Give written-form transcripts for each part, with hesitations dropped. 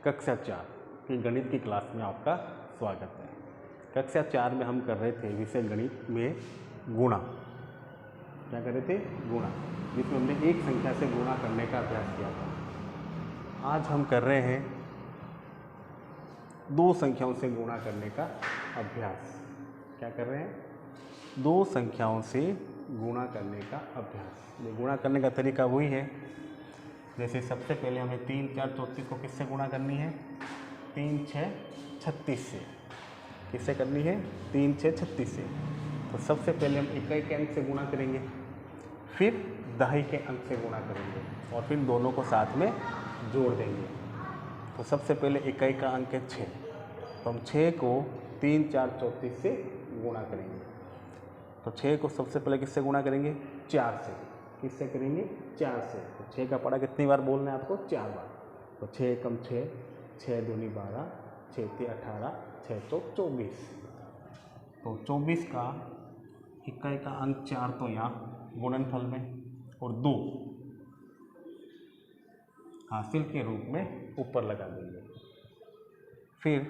कक्षा 4 की गणित की क्लास में आपका स्वागत है। कक्षा 4 में हम कर रहे थे विषय गणित में गुणा। क्या कर रहे थे? गुणा, जिसमें हमने एक संख्या से गुणा करने का अभ्यास किया था। आज हम कर रहे हैं दो संख्याओं से गुणा करने का अभ्यास। क्या कर रहे हैं? दो संख्याओं से गुणा करने का अभ्यास। ये गुणा करने का तरीका वही है, जैसे सबसे पहले हमें 3, 4, 34 को किससे गुणा करनी है? 3, 6, 36 से। किससे करनी है? 3, 6, 36 से। तो सबसे पहले हम इकाई के अंक से गुणा करेंगे, फिर दहाई के अंक से गुणा करेंगे और फिर दोनों को साथ में जोड़ देंगे। तो सबसे पहले इकाई का अंक है 6, तो हम 6 को 3, 4, 34 से गुणा करेंगे। तो 6 को सबसे पहले किससे गुणा करेंगे? 4 से। किससे करेंगे? 4 से। तो 6 का पढ़ा कितनी बार बोलना है आपको? 4 बार। तो 6 एकम 6, 6 दूनी 12, 6 ती 18, 6 चौक 24। तो 24 का इकाई का अंक 4 तो यहाँ गुणनफल में और 2 हासिल के रूप में ऊपर लगा देंगे। फिर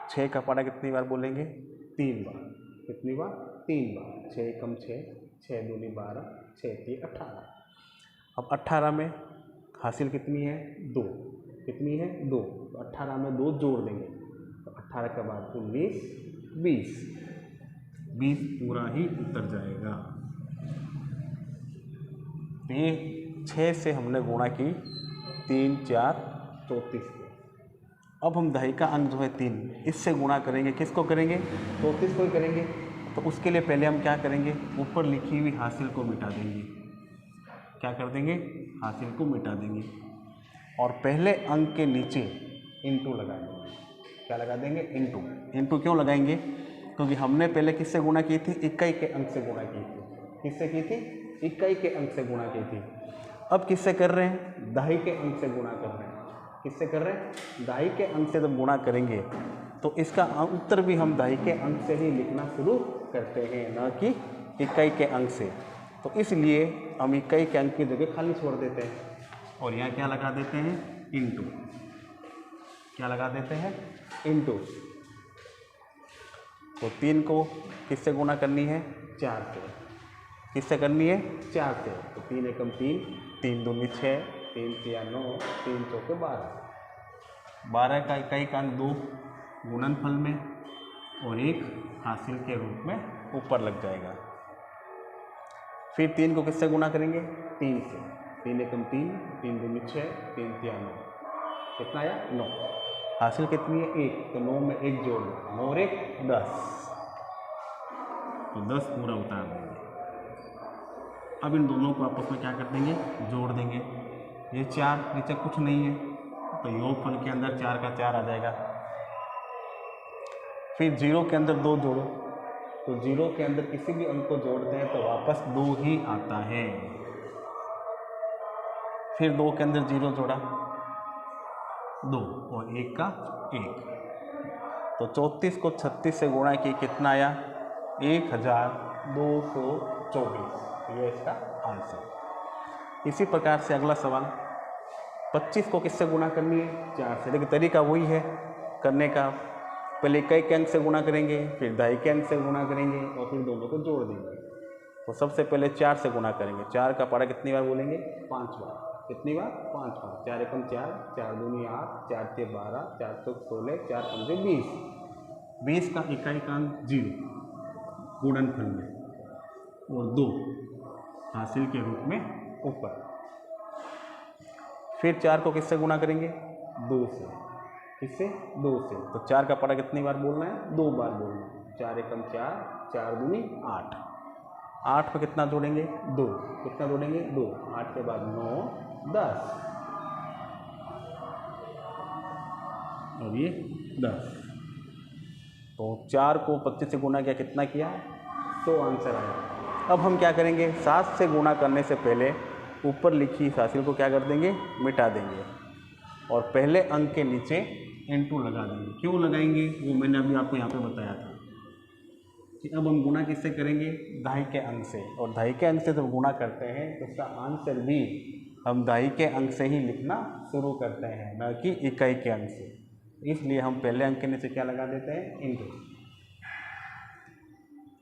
6 का पढ़ा कितनी बार बोलेंगे? 3 बार। कितनी बार? 3 बार। 6 एकम 6, 6 दूनी 12, 6 ती 18। अब 18 में हासिल कितनी है? 2। कितनी है? 2। तो 18 में 2 जोड़ देंगे, तो 18 के बाद 19, 20। 20 पूरा ही उतर जाएगा। तो ये 6 से हमने गुणा की 3, 4, 34 को। अब हम दहाई का अंक जो है 3, इससे गुणा करेंगे। किसको करेंगे? 34 को ही करेंगे। तो उसके लिए पहले हम क्या करेंगे? ऊपर लिखी हुई हासिल को मिटा देंगे। क्या कर देंगे? हासिल को मिटा देंगे और पहले अंक के नीचे इंटू लगा देंगे। क्या लगा देंगे? इंटू। इंटू क्यों लगाएंगे? क्योंकि हमने पहले किससे गुणा की थी? इकाई के अंक से गुणा की थी। किससे की थी? इकाई के अंक से गुणा की थी। अब किससे कर रहे हैं? दहाई के अंक से गुणा कर रहे हैं। किससे कर रहे हैं? दहाई के अंक से जब गुणा करेंगे तो इसका उत्तर भी हम दहाई के अंक से ही लिखना शुरू करते हैं, न कि इकाई के अंक से। तो इसलिए हम इकाई के अंक की जगह खाली छोड़ देते हैं और यहाँ क्या लगा देते हैं? इंटू। क्या लगा देते हैं? इंटू। तो 3 को किससे गुणा करनी है? 4 से। किससे करनी है? 4 से। तो 3 एकम 3, 3 दूनी 6, 3 तिया 9, 3 चौके 12। 12 का इकाई का अंक 2 गुणनफल में और 1 हासिल के रूप में ऊपर लग जाएगा। फिर 3 को किससे गुणा करेंगे? 3 से। 3 एकम 3, 3 दूनी 6, 3 तिया 9। कितना आया? 9। हासिल कितनी है? 1। तो 9 में 1 जोड़ दो, 9 और 1 10। तो 10 पूरा उतार देंगे। अब इन दोनों को आपस में क्या कर देंगे? जोड़ देंगे। ये 4 नीचे कुछ नहीं है, तो योगफल के अंदर 4 का 4 आ जाएगा। फिर 0 के अंदर 2 जोड़ो, तो 0 के अंदर किसी भी अंक को जोड़ते हैं तो वापस 2 ही आता है। फिर 2 के अंदर 0 जोड़ा, 2 और 1 का 1। तो 34 को 36 से गुणा किए, कितना आया? 1224। ये इसका आंसर। इसी प्रकार से अगला सवाल, 25 को किससे गुणा करनी है? 4 से। लेकिन तरीका वही है करने का। पहले इकाई के अंक से गुणा करेंगे, फिर दहाई के अंक से गुणा करेंगे और फिर दोनों को जोड़ देंगे। तो सबसे पहले 4 से गुणा करेंगे। 4 का पढ़ा कितनी बार बोलेंगे? 5 बार। कितनी बार? 5 बार। 4 एकम 4, 4 दूनी 8, 4 ते 12, 4 चौक 16, 4 पंजे 20। 20 का इकाई का अंक 0 गुणनफल में और 2 हासिल के रूप में ऊपर। फिर 4 को किससे गुणा करेंगे? 2 से। किससे? 2 से। तो 4 का पढ़ा कितनी बार बोलना है? 2 बार बोलना है। 4 एकम 4, 4 दूनी 8। 8 पे कितना जोड़ेंगे? 2। कितना जोड़ेंगे? 2। 8 के बाद 9, 10 और ये 10। तो 4 को 25 से गुणा किया, कितना किया? 100 आंसर आया। अब हम क्या करेंगे? 7 से गुणा करने से पहले ऊपर लिखी हासिल को क्या कर देंगे? मिटा देंगे और पहले अंक के नीचे इंटू लगा देंगे। क्यों लगाएंगे? वो मैंने अभी आपको यहाँ पे बताया था कि अब हम गुणा किससे करेंगे? दहाई के अंक से। और दहाई के अंक से जब गुणा करते हैं तो उसका आंसर भी हम दहाई के अंक से ही लिखना शुरू करते हैं, न कि इकाई के अंक से। इसलिए हम पहले अंक के नीचे क्या लगा देते हैं, इंटू।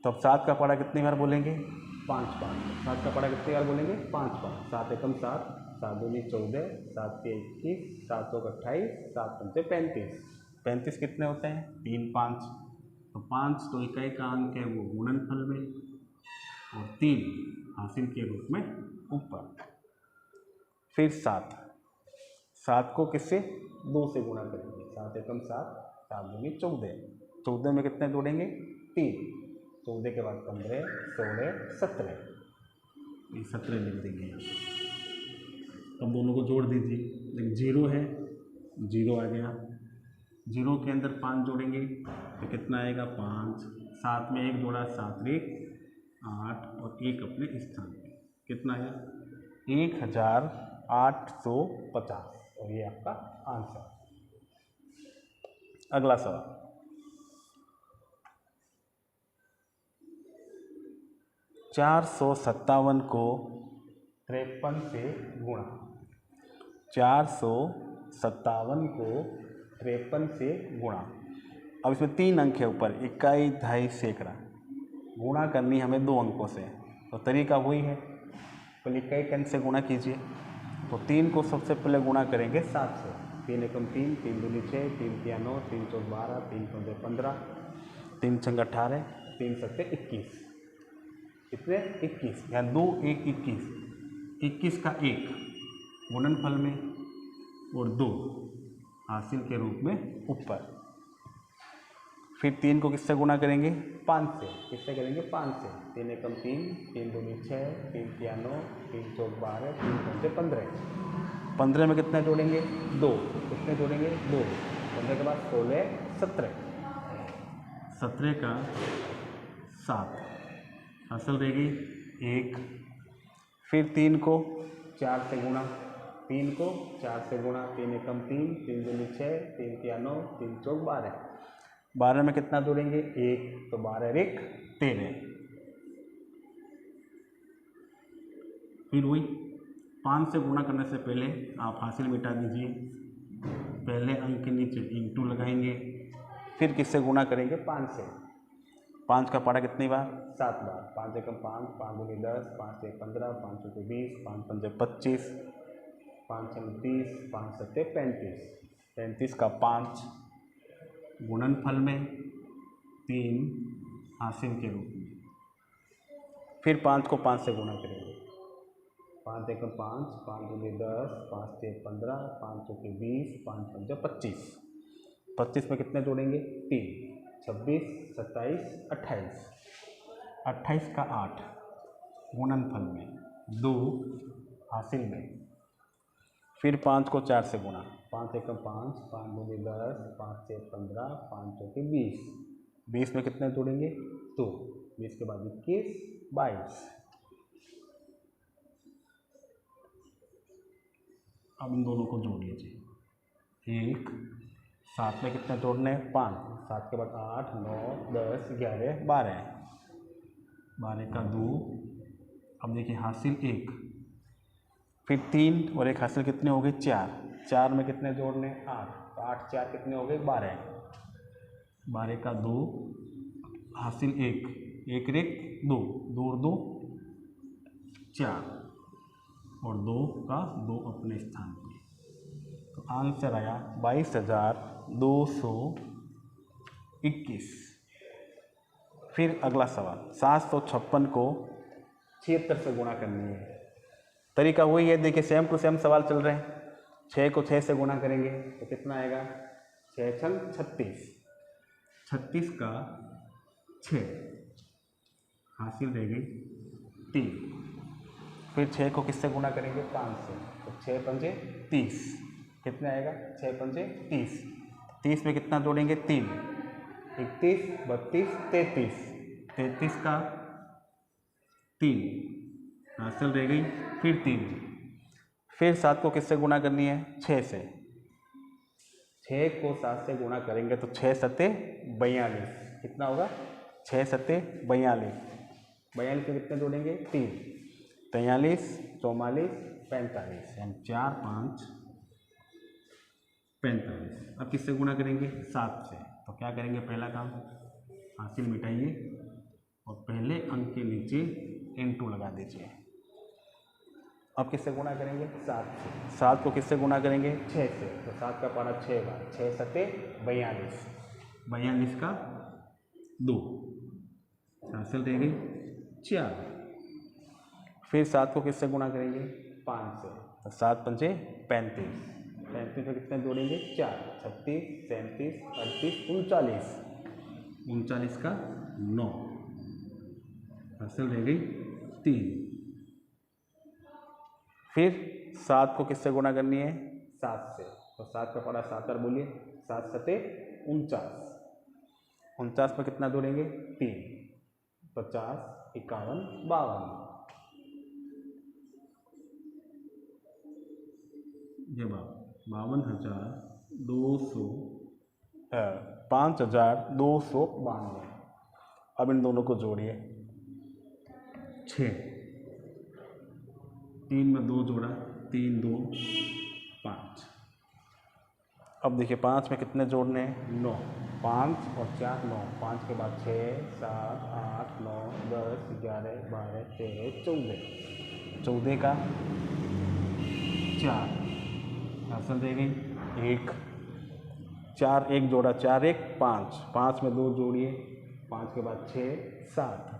तो अब 7 का पढ़ा कितनी बार बोलेंगे, 5 5। 7 का पढ़ा कितनी बार बोलेंगे, 5 5। 7 एकम 7, 7 दूनी 14, 7 के 21, 7 चौक 28, 7 पंचे 35। 35 कितने होते हैं, 3 5। तो 5 तो इकाई का अंक है वो गुणनफल में, और 3 हासिल के रूप में ऊपर। फिर 7 को किससे, 2 से गुणा करेंगे। 7 एकम 7, 7 दूनी 14। 14 में कितने जोड़ेंगे, 3। 14 के बाद 15, 16, 17, ये 17 लिख देंगे यहाँ। अब दोनों को जोड़ दीजिए, लेकिन 0 है, 0 आ गया। 0 के अंदर 5 जोड़ेंगे तो कितना आएगा, 5। 7 में 1 जोड़ा, 7 1 8, और 1 अपने स्थान पे, कितना है, 1850, और ये आपका आंसर। अगला सवाल, 457 को 53 से गुणा। 457 को 53 से गुणा। अब इसमें 3 अंक है ऊपर, इकाई, दहाई, सैकड़ा। गुणा करनी हमें 2 अंकों से, तो तरीका वही है, पहले इकाई के अंक से गुणा कीजिए। तो 3 को सबसे पहले गुणा करेंगे 7 से। 3 एकम 3, 3 दूनी 6, 3 तिया 9, 3 चौक 12, 3 पंजे 15, 3 छंग 18, 3 सत्ते 21। कितने, 21, या 2 1 21। 21 का 1 गुणनफल में, और 2 हासिल के रूप में ऊपर। फिर 3 को किससे गुणा करेंगे, 5 से। किससे करेंगे, 5 से। 3 एकम 3, 3 दूनी 6, 3 तिया 9, 3 चौक 12, 3 पंजे 15। 15 में कितने जोड़ेंगे, 2। कितने जोड़ेंगे, 2। 15 के बाद 16, 17। 17 का 7 हासिल रहेगी 1। फिर 3 को 4 से गुणा। 3 को 4 से गुणा। 3 एकम 3, 3 दूनी 6, 3 तिया 9, 3 चौक 12। 12 में कितना जोड़ेंगे, 1। तो 12 1 13। फिर वही 5 से गुणा करने से पहले आप हासिल मिटा दीजिए। पहले अंक के नीचे इंटू लगाएंगे, फिर किससे गुणा करेंगे, 5 से। 5 का पढ़ा कितनी बार, 7 बार। 5 एकम 5, 5 दूनी 10, 5 एक 15, 5 चौके 20, 5 पंजे 25, 5 छंग 30, 5 सत्ते 35। 35 का 5 गुणनफल में, 3 हासिल के रूप में। फिर 5 को 5 से गुणा करेंगे। 5 एकम 5, 5 दूनी 10, 5 छः 15, 5 चौके 20, 5 पंजे 25। 25 में कितने जोड़ेंगे, 3। 26, 27, 28। 28 का 8 गुणनफल में, 2 हासिल में। फिर 5 को 4 से गुणा। 5 एकम 5, 5 दूनी 10, 5 छः 15, 5 चौके 20। 20 में कितने जोड़ेंगे, 2। 20 के बाद 21, 22। अब इन दोनों को जोड़ लीजिए। 1 7 में कितने जोड़ने हैं, 5। 7 के बाद 8 9 10 11 12। 12 का 2। अब देखिए हासिल 1, फिर 3 और 1 हासिल कितने हो गए, 4। 4 में कितने जोड़ने, 8। तो 8 4 कितने हो गए, 12। 12 का 2 हासिल 1, 1 1 2, 2 और 2 4, और 2 का 2 अपने स्थान पे। तो आंसर आया 22,221। फिर अगला सवाल, 756 को 76 से गुणा करनी है। तरीका वही है, देखिए सेम टू सेम सवाल चल रहे हैं। 6 को 6 से गुणा करेंगे तो कितना आएगा, 6 छंग 36। 36 का 6 हासिल रह गई 3। फिर 6 को किससे गुणा करेंगे, 5 से। तो 6 पंजे 30। कितने आएगा, 6 पंजे 30। 30 में कितना जोड़ेंगे, 3। 31 32 33। 33 का 3 हासिल रह गई, फिर 3। फिर 7 को किससे गुणा करनी है, 6 से। 6 को 7 से गुणा करेंगे तो 6 सत्ते 42। कितना होगा, 6 सत्ते 42। 42 में कितने जोड़ेंगे, 3। 43 44 45, यानी 4 5 45। अब किससे गुणा करेंगे? 7 से। तो क्या करेंगे? पहला काम, हासिल मिटाइए और पहले अंक के नीचे * लगा दीजिए। अब किससे गुणा करेंगे? 7 से। 7 को किससे गुणा करेंगे? 6 से। तो 7 का पारा 6 बार, 6 सते 42, 42 का 2, हासिल रह गई 4। फिर 7 को किससे गुणा करेंगे? 5 से। तो 7 पंचे 35, 35 में कितने जोड़ेंगे? 4, 36, 37, 38, 39, 39 का 9, हासिल रह गई 3। फिर 7 को किससे गुणा करनी है? 7 से। तो 7 का पड़ा 7 और बोलिए, 7 सते 49, 49 में कितना जोड़ेंगे? 3, 50, 51, 52। ये 52,292। अब इन दोनों को जोड़िए। 6, 3 में 2 जोड़ा, 3 2 5। अब देखिए 5 में कितने जोड़ने हैं? 9, 5 और 4 9, 5 के बाद 6 7 8 9 10 11 12 13 14, 14 का 4, हासिल रह गई 1, 4 1 जोड़ा, 4 1 5, 5 में 2 जोड़िए, 5 के बाद 6 7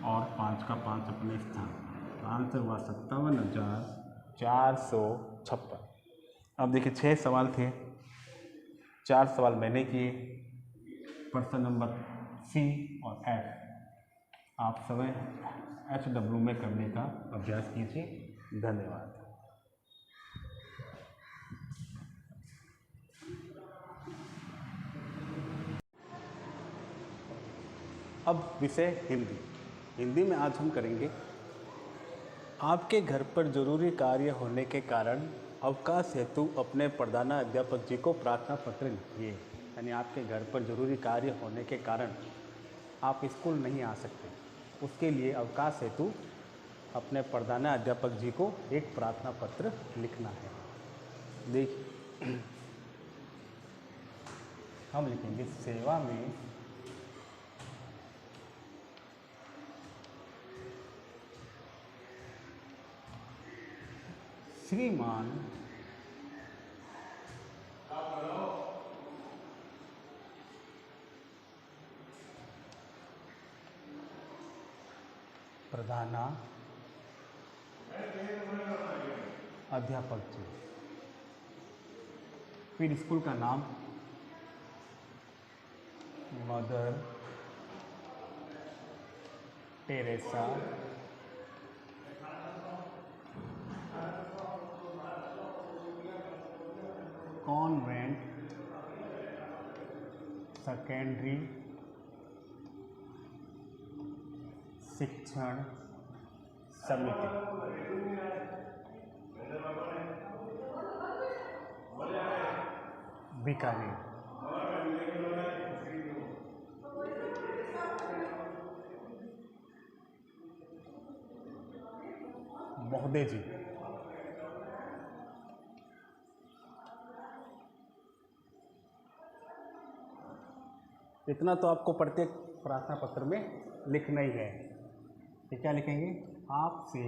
और 5 का 5 अपने स्थान। आंसर हुआ 57,456। अब देखिए 6 सवाल थे, 4 सवाल मैंने किए। प्रश्न नंबर सी और एफ आप सब HW में करने का अभ्यास कीजिए। धन्यवाद। अब विषय हिंदी। हिंदी में आज हम करेंगे, आपके घर पर जरूरी कार्य होने के कारण अवकाश हेतु अपने प्रधानाध्यापक जी को प्रार्थना पत्र लिखिए। यानी आपके घर पर जरूरी कार्य होने के कारण आप स्कूल नहीं आ सकते, उसके लिए अवकाश हेतु अपने प्रधानाध्यापक जी को एक प्रार्थना पत्र लिखना है। देखिए हम लिखेंगे, सेवा में श्रीमान प्रधाना अध्यापक जी। फिर स्कूल का नाम मदर टेरेसा कॉन्वेंट सेकेंडरी शिक्षण समिति। बीकानेर। महोदय जी। इतना तो आपको प्रत्येक प्रार्थना पत्र में लिखना ही है। ये क्या लिखेंगे? आपसे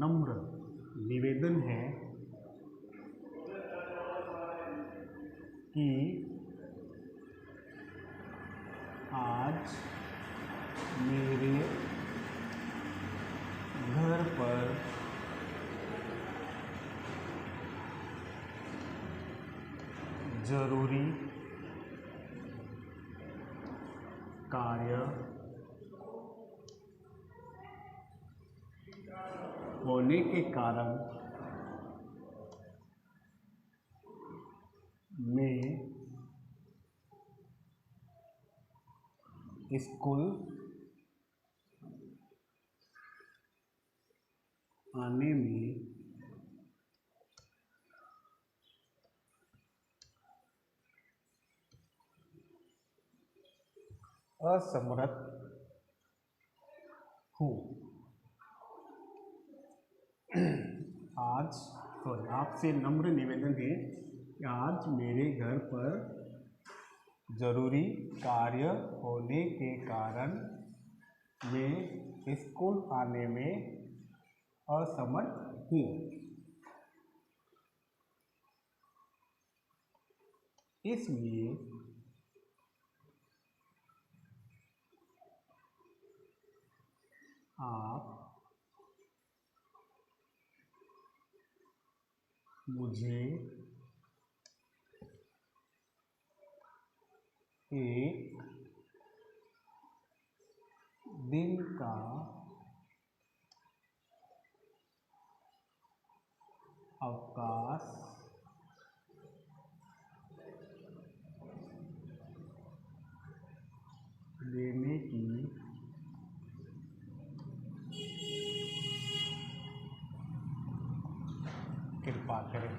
नम्र निवेदन है कि आज मेरे घर पर जरूरी कार्य होने के कारण मैं स्कूल आने में असमर्थ हूँ। आपसे नम्र निवेदन है कि आज मेरे घर पर ज़रूरी कार्य होने के कारण मैं स्कूल आने में असमर्थ हूँ। इसलिए आप मुझे एक दिन का अवकाश देने की कृपा करें।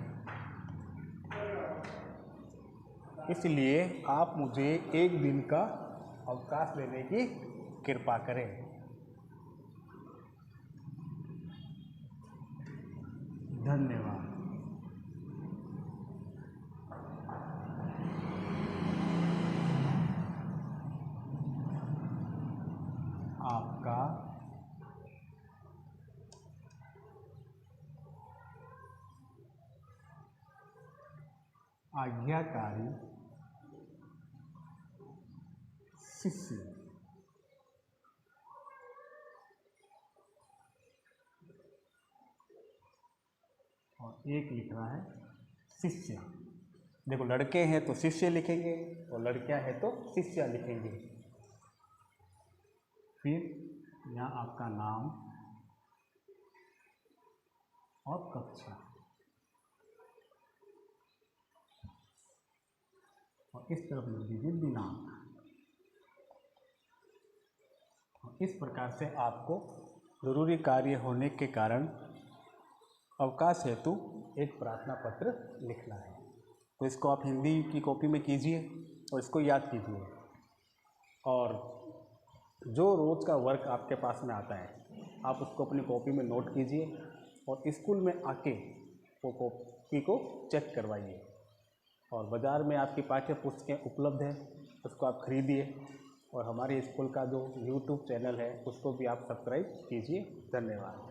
इसलिए आप मुझे एक दिन का अवकाश देने की कृपा करें। धन्यवाद। आपका आज्ञाकारी शिष्य। और एक लिख रहा है शिष्य। देखो, लड़के हैं तो शिष्य लिखेंगे और लड़कियां हैं तो शिष्या लिखेंगे। फिर यहाँ आपका नाम और कक्षा और इस तरफ लिख दीजिए दिनांक। और इस प्रकार से आपको ज़रूरी कार्य होने के कारण अवकाश हेतु एक प्रार्थना पत्र लिखना है। तो इसको आप हिंदी की कॉपी में कीजिए और इसको याद कीजिए। और जो रोज़ का वर्क आपके पास में आता है आप उसको अपनी कॉपी में नोट कीजिए और स्कूल में आके वो कॉपी को चेक करवाइए। और बाज़ार में आपकी पाठ्य पुस्तकें उपलब्ध हैं, उसको आप खरीदिए। और हमारे स्कूल का जो YouTube चैनल है उसको भी आप सब्सक्राइब कीजिए। धन्यवाद।